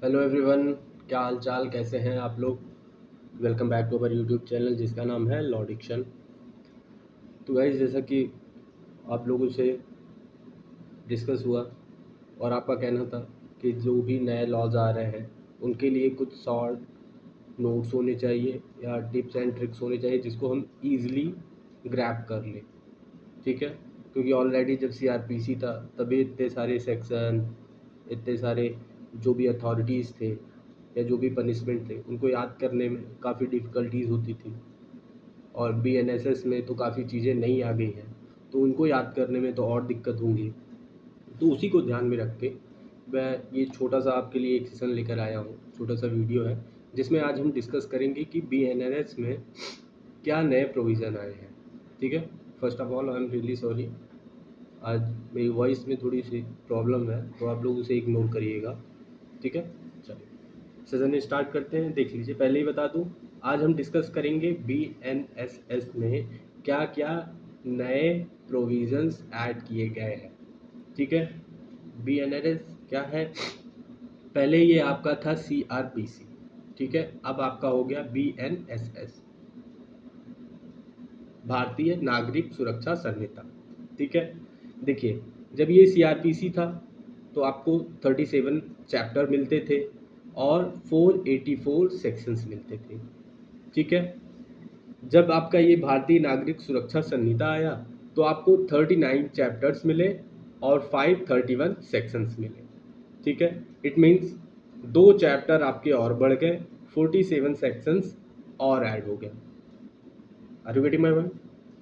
Hello everyone, क्या हाल चाल, कैसे हैं आप लोग। Welcome back to our YouTube channel जिसका नाम है लॉ डिक्शन। तो गाइस, जैसा कि आप लोगों से डिस्कस हुआ और आपका कहना था कि जो भी नए लॉज आ रहे हैं उनके लिए कुछ शॉर्ट नोट्स होने चाहिए या टिप्स एंड ट्रिक्स होने चाहिए जिसको हम ईज़िली ग्रैब कर लें। ठीक है, क्योंकि ऑलरेडी जब सीआरपीसी था तभी इतने सारे सेक्शन, इतने सारे जो भी अथॉरिटीज़ थे या जो भी पनिशमेंट थे उनको याद करने में काफ़ी डिफ़िकल्टीज़ होती थी। और बीएनएसएस में तो काफ़ी चीज़ें नई आ गई हैं, तो उनको याद करने में तो और दिक्कत होंगी। तो उसी को ध्यान में रख के मैं ये छोटा सा आपके लिए एक सेशन लेकर आया हूँ, छोटा सा वीडियो है जिसमें आज हम डिस्कस करेंगे कि बीएनएस में क्या नए प्रोविज़न आए हैं। ठीक है, first of all I am really sorry, आज मेरी वॉइस में थोड़ी सी प्रॉब्लम है तो आप लोग उसे इग्नोर करिएगा। ठीक है, चलिए सेशन स्टार्ट करते हैं। देख लीजिए, पहले ही बता दूं, आज हम डिस्कस करेंगे बीएनएसएस में क्या क्या नए प्रोविज़न्स ऐड किए गए हैं। ठीक है, बीएनएस क्या है, पहले ये आपका था सीआरपीसी। ठीक है, अब आपका हो गया बीएनएसएस, भारतीय नागरिक सुरक्षा संहिता। ठीक है, देखिए, जब ये सीआरपीसी था तो आपको 37 चैप्टर मिलते थे और 484 सेक्शंस मिलते थे। ठीक है, जब आपका ये भारतीय नागरिक सुरक्षा संहिता आया तो आपको 39 चैप्टर्स मिले और 531 सेक्शंस मिले। ठीक है, इट मीन्स 2 चैप्टर आपके और बढ़ गए, 47 सेक्शंस और ऐड हो गए। Are you getting my point.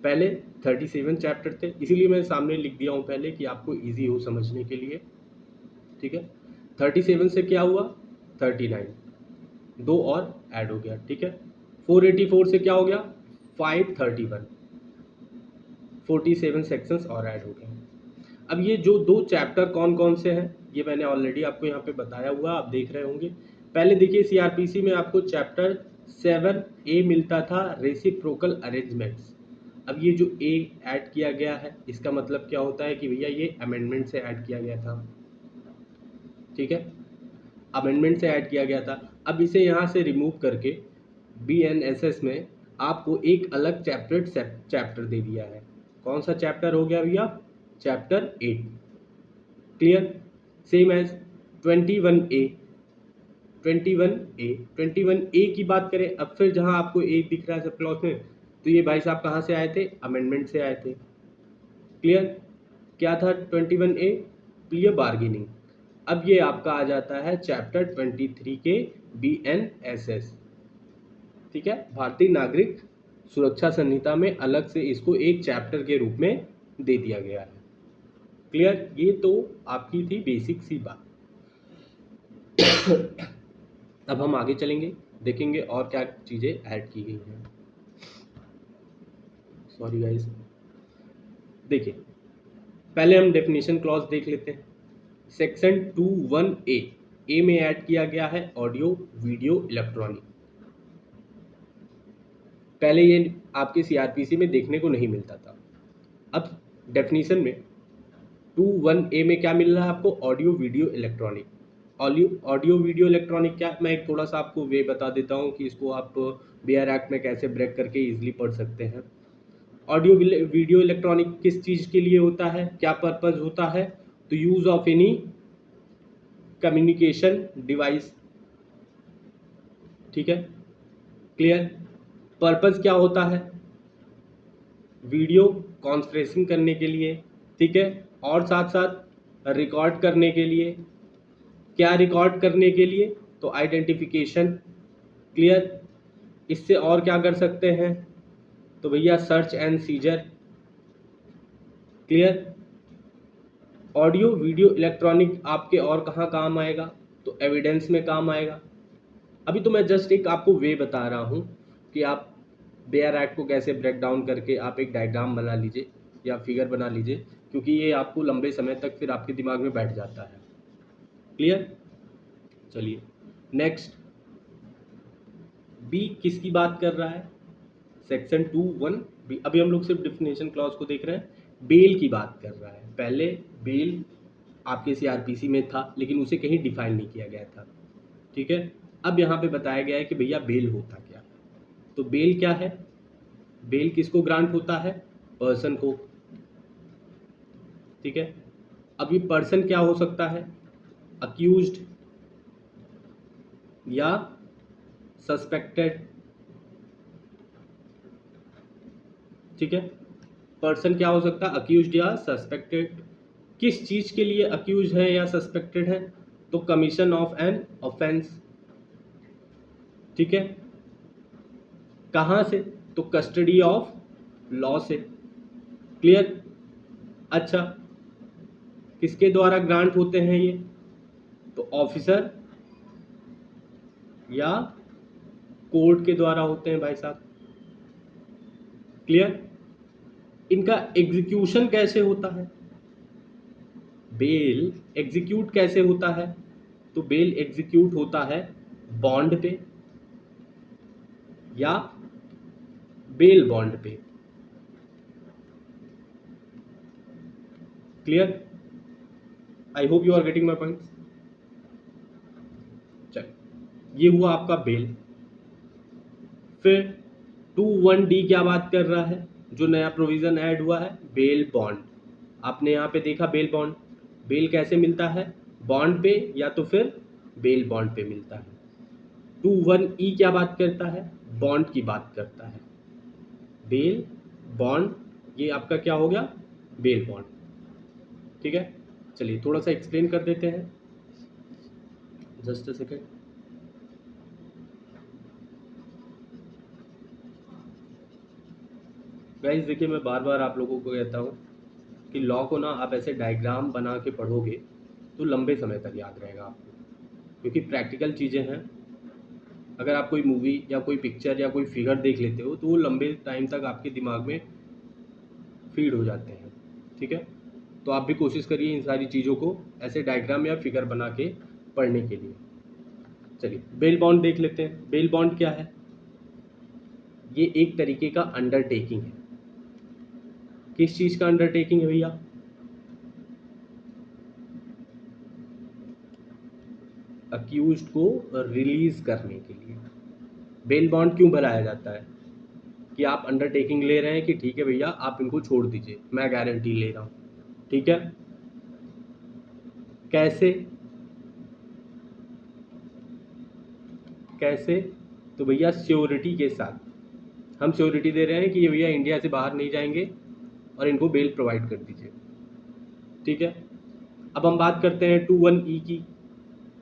पहले 37 चैप्टर थे, इसीलिए मैं सामने लिख दिया हूँ पहले कि आपको इजी हो समझने के लिए। ठीक है, 37 से क्या हुआ, 39, 2 और ऐड हो गया। ठीक है, 484 से क्या हो गया, 531, 47 सेक्शंस और ऐड हो गए। अब ये जो 2 चैप्टर कौन कौन से हैं ये मैंने ऑलरेडी आपको यहाँ पे बताया हुआ, आप देख रहे होंगे। पहले देखिए, सीआरपीसी में आपको चैप्टर 7A मिलता था, रेसिप्रोकल अरेंजमेंट्स। अब ये जो ए ऐड किया गया है इसका मतलब क्या होता है कि भैया ये अमेंडमेंट से ऐड किया गया था। ठीक है, अमेंडमेंट से ऐड किया गया था। अब इसे यहाँ से रिमूव करके बीएनएसएस में आपको एक अलग चैप्टर दे दिया है। कौन सा चैप्टर हो गया भैया, chapter 8। Clear, same as 21A। 21A की बात करें, अब फिर जहाँ आपको ए दिख रहा है सब क्लॉज में, तो ये भाई साहब कहाँ से आए थे, अमेंडमेंट से आए थे। क्लियर, क्या था 21A, क्लियर बार्गेनिंग। अब ये आपका आ जाता है चैप्टर 23 के बीएनएसएस। ठीक है, भारतीय नागरिक सुरक्षा संहिता में अलग से इसको एक चैप्टर के रूप में दे दिया गया है। क्लियर, ये तो आपकी थी बेसिक सी बात। अब हम आगे चलेंगे, देखेंगे और क्या चीज़ें ऐड की गई हैं। सॉरी गाइस, देखिए पहले हम डेफिनेशन क्लॉज देख लेते हैं। सेक्शन 21A ए में ऐड किया गया है ऑडियो वीडियो इलेक्ट्रॉनिक। पहले ये आपके सीआरपीसी में देखने को नहीं मिलता था। अब डेफिनेशन में 21A में क्या मिल रहा है आपको, audio video electronic. Audio video electronic क्या, मैं एक थोड़ा सा आपको वे बता देता हूँ कि इसको आप बीआर एक्ट में कैसे ब्रेक करके इजीली पढ़ सकते हैं। ऑडियो वीडियो इलेक्ट्रॉनिक किस चीज़ के लिए होता है, क्या पर्पज़ होता है, तो use of any communication device. ठीक है, क्लियर, पर्पज़ क्या होता है, वीडियो कॉन्फ्रेंसिंग करने के लिए। ठीक है, और साथ साथ रिकॉर्ड करने के लिए। क्या रिकॉर्ड करने के लिए, तो आइडेंटिफिकेशन। क्लियर, इससे और क्या कर सकते हैं, तो भैया search and seizure. Clear, audio video electronic आपके और कहाँ काम आएगा, तो एविडेंस में काम आएगा। अभी तो मैं जस्ट एक आपको वे बता रहा हूँ कि आप बेयर एक्ट को कैसे ब्रेक डाउन करके आप एक डायग्राम बना लीजिए या फिगर बना लीजिए, क्योंकि ये आपको लंबे समय तक फिर आपके दिमाग में बैठ जाता है। क्लियर, चलिए नेक्स्ट, बी किसकी बात कर रहा है, सेक्शन 21B। अभी हम लोग सिर्फ डिफिनेशन क्लॉज को देख रहे हैं, बेल की बात कर रहा है। पहले बेल आपके सीआरपीसी में था लेकिन उसे कहीं डिफाइन नहीं किया गया था। ठीक है। अब यहाँ पे बताया गया है कि भैया बेल होता क्या है। तो बेल क्या है? बेल किसको ग्रांट होता है? पर्सन को। ठीक है। अब ये पर्सन क्या हो सकता है? अक्यूज्ड या सस्पेक्टेड। ठीक है। पर्सन क्या हो सकता है? अक्यूज्ड या सस्पेक्टेड। किस चीज के लिए अक्यूज है या सस्पेक्टेड है? तो कमीशन ऑफ एन ऑफेंस। ठीक है। कहां से? तो कस्टडी ऑफ लॉ से। क्लियर? अच्छा, किसके द्वारा ग्रांट होते हैं ये? तो ऑफिसर या कोर्ट के द्वारा होते हैं भाई साहब। क्लियर? इनका एग्जीक्यूशन कैसे होता है? बेल एग्जीक्यूट कैसे होता है? तो बेल एग्जीक्यूट होता है बॉन्ड पे या बेल बॉन्ड पे। Clear? I hope you are getting my points. चल, ये हुआ आपका बेल। फिर 21D क्या बात कर रहा है? जो नया प्रोविजन ऐड हुआ है, बेल बॉन्ड। आपने यहाँ पे देखा बेल बॉन्ड। बेल कैसे मिलता है? बॉन्ड पे या तो फिर बेल बॉन्ड पे मिलता है। 21E क्या बात करता है? बॉन्ड की बात करता है। बेल बॉन्ड ये आपका क्या हो गया? Bail bond. ठीक है। चलिए थोड़ा सा एक्सप्लेन कर देते हैं, जस्ट अ सेकेंड। गाइस देखिए, मैं बार बार आप लोगों को कहता हूँ कि लॉ को ना आप ऐसे डायग्राम बना के पढ़ोगे तो लंबे समय तक याद रहेगा आपको, क्योंकि प्रैक्टिकल चीज़ें हैं। अगर आप कोई मूवी या कोई पिक्चर या कोई फिगर देख लेते हो तो वो लंबे टाइम तक आपके दिमाग में फीड हो जाते हैं। ठीक है। तो आप भी कोशिश करिए इन सारी चीज़ों को ऐसे डायग्राम या फिगर बना के पढ़ने के लिए। चलिए बेल बॉन्ड देख लेते हैं। बेल बॉन्ड क्या है? ये एक तरीके का अंडरटेकिंग है। किस चीज़ का अंडरटेकिंग है भैया? अक्यूज्ड को रिलीज करने के लिए बेल बॉन्ड क्यों बनाया जाता है? कि आप अंडरटेकिंग ले रहे हैं कि ठीक है भैया आप इनको छोड़ दीजिए, मैं गारंटी ले रहा हूँ। ठीक है। कैसे? कैसे? तो भैया श्योरिटी के साथ हम श्योरिटी दे रहे हैं कि ये भैया इंडिया से बाहर नहीं जाएंगे और इनको बेल प्रोवाइड कर दीजिए। ठीक है। अब हम बात करते हैं 21E की।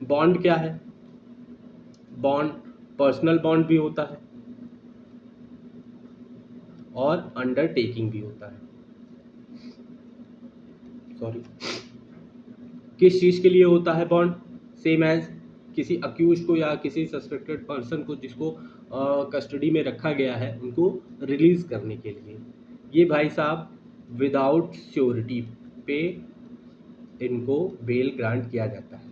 बॉन्ड क्या है? बॉन्ड पर्सनल बॉन्ड भी होता है और अंडरटेकिंग भी होता है। सॉरी, किस चीज़ के लिए होता है बॉन्ड? सेम एज किसी अक्यूज को या किसी सस्पेक्टेड पर्सन को जिसको कस्टडी में रखा गया है उनको रिलीज करने के लिए। ये भाई साहब विदाउट श्योरिटी पे इनको बेल ग्रांट किया जाता है।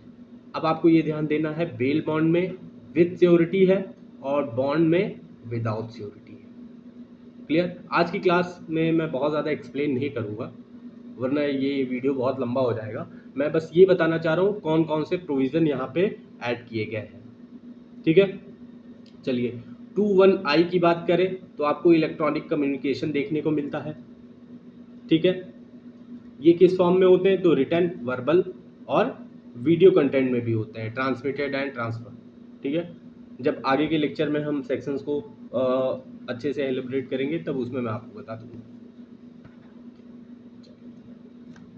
अब आपको ये ध्यान देना है, बेल बॉन्ड में विद श्योरिटी है और बॉन्ड में विदाउट श्योरिटी है। क्लियर? आज की क्लास में मैं बहुत ज़्यादा एक्सप्लेन नहीं करूँगा वरना ये वीडियो बहुत लंबा हो जाएगा। मैं बस ये बताना चाह रहा हूँ कौन कौन से प्रोविज़न यहाँ पे ऐड किए गए हैं। ठीक है। चलिए 21I की बात करें तो आपको इलेक्ट्रॉनिक कम्युनिकेशन देखने को मिलता है। ठीक है। ये किस फॉर्म में होते हैं? तो रिटन, वर्बल और वीडियो कंटेंट में भी होते हैं, ट्रांसमिटेड एंड ट्रांसफर। ठीक है। जब आगे के लेक्चर में हम सेक्शंस को अच्छे से एलिब्रेट करेंगे तब उसमें मैं आपको बता दूंगा।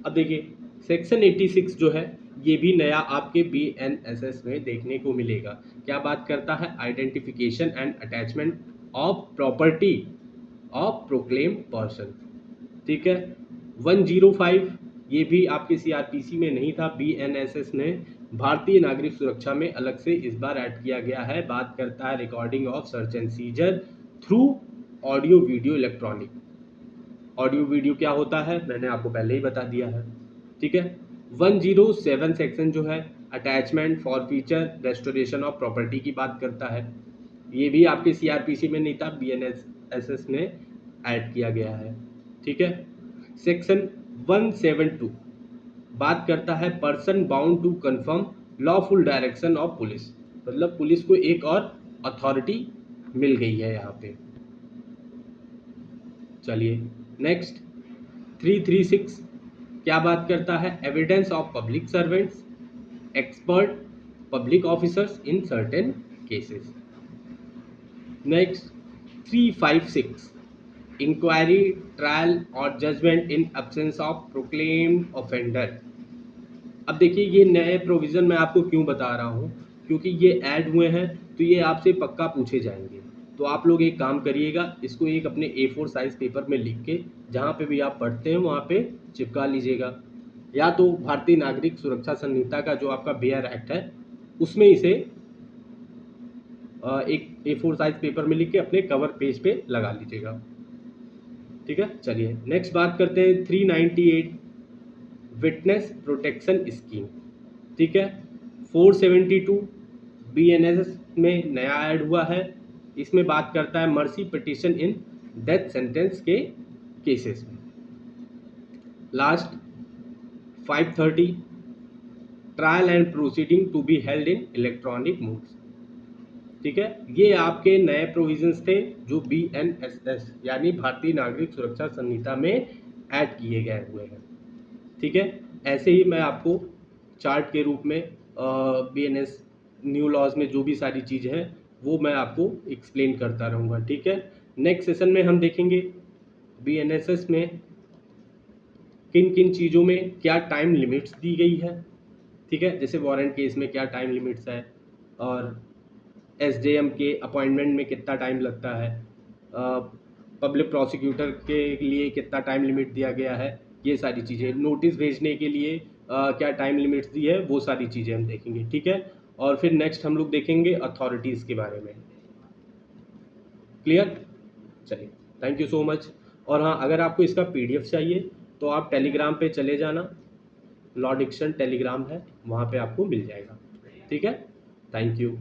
अब देखिए सेक्शन 86 जो है ये भी नया आपके BNSS में देखने को मिलेगा। क्या बात करता है? Identification and attachment of property of proclaim person. ठीक है। 105 ये भी आपके CRPC में नहीं था, BNSS ने भारतीय नागरिक सुरक्षा में अलग से इस बार ऐड किया गया है। बात करता है recording of search and seizure through audio video electronic. Audio video क्या होता है मैंने आपको पहले ही बता दिया है। ठीक है। 107 सेक्शन जो है attachment for feature restoration of property की बात करता है। ये भी आपके CRPC में नहीं था, BNSS ने ऐड किया गया है। ठीक है। सेक्शन 172 बात करता है person bound to confirm lawful direction of police. मतलब पुलिस को एक और अथॉरिटी मिल गई है यहाँ पे। चलिए नेक्स्ट 336 क्या बात करता है? Evidence of public servants, expert public officers in certain cases. Next 356 inquiry, trial और judgement in absence of proclaimed offender. अब देखिए ये नए प्रोविज़न मैं आपको क्यों बता रहा हूँ, क्योंकि ये ऐड हुए हैं तो ये आपसे पक्का पूछे जाएंगे। तो आप लोग एक काम करिएगा, इसको एक अपने A4 साइज़ पेपर में लिख के जहाँ पे भी आप पढ़ते हैं वहाँ पे चिपका लीजिएगा, या तो भारतीय नागरिक सुरक्षा संहिता का जो आपका बेयर एक्ट है उसमें इसे एक A4 साइज़ पेपर में लिख के अपने कवर पेज पे लगा लीजिएगा। ठीक है, चलिए नेक्स्ट बात करते हैं 398 विटनेस प्रोटेक्शन स्कीम। ठीक है, 472 BNSS में नया ऐड हुआ है। इसमें बात करता है mercy petition in death sentence के केसेस में। Last 530 trial and proceeding to be held in electronic modes. ठीक है, ये आपके नए प्रोविजंस थे जो BNSS यानी भारतीय नागरिक सुरक्षा संहिता में ऐड किए गए हुए हैं। ठीक है, ऐसे ही मैं आपको चार्ट के रूप में BNS न्यू लॉज में जो भी सारी चीज़ है वो मैं आपको एक्सप्लेन करता रहूँगा। ठीक है, नेक्स्ट सेशन में हम देखेंगे BNSS में किन किन चीज़ों में क्या टाइम लिमिट्स दी गई है। ठीक है, जैसे वारंट केस में क्या टाइम लिमिट्स है, और SJM के अपॉइंटमेंट में कितना टाइम लगता है, पब्लिक प्रोसिक्यूटर के लिए कितना टाइम लिमिट दिया गया है, ये सारी चीज़ें, नोटिस भेजने के लिए क्या टाइम लिमिट्स दी है, वो सारी चीज़ें हम देखेंगे। ठीक है, और फिर नेक्स्ट हम लोग देखेंगे अथॉरिटीज़ के बारे में। क्लियर? चलिए, थैंक यू सो मच। और हाँ, अगर आपको इसका PDF चाहिए तो आप टेलीग्राम पे चले जाना, लॉ डिक्शन टेलीग्राम है, वहाँ पे आपको मिल जाएगा। ठीक है, थैंक यू।